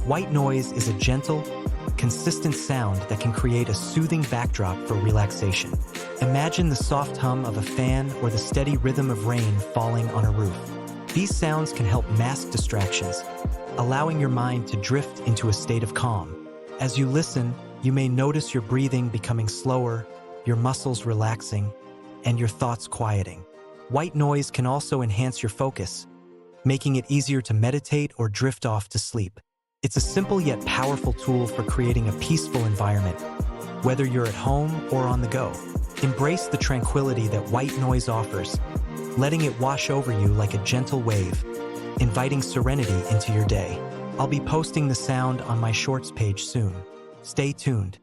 White noise is a gentle, consistent sound that can create a soothing backdrop for relaxation. Imagine the soft hum of a fan or the steady rhythm of rain falling on a roof. These sounds can help mask distractions, allowing your mind to drift into a state of calm. As you listen, you may notice your breathing becoming slower, your muscles relaxing, and your thoughts quieting. White noise can also enhance your focus, making it easier to meditate or drift off to sleep. It's a simple yet powerful tool for creating a peaceful environment, whether you're at home or on the go. Embrace the tranquility that white noise offers, letting it wash over you like a gentle wave, inviting serenity into your day. I'll be posting the sound on my Shorts page soon. Stay tuned.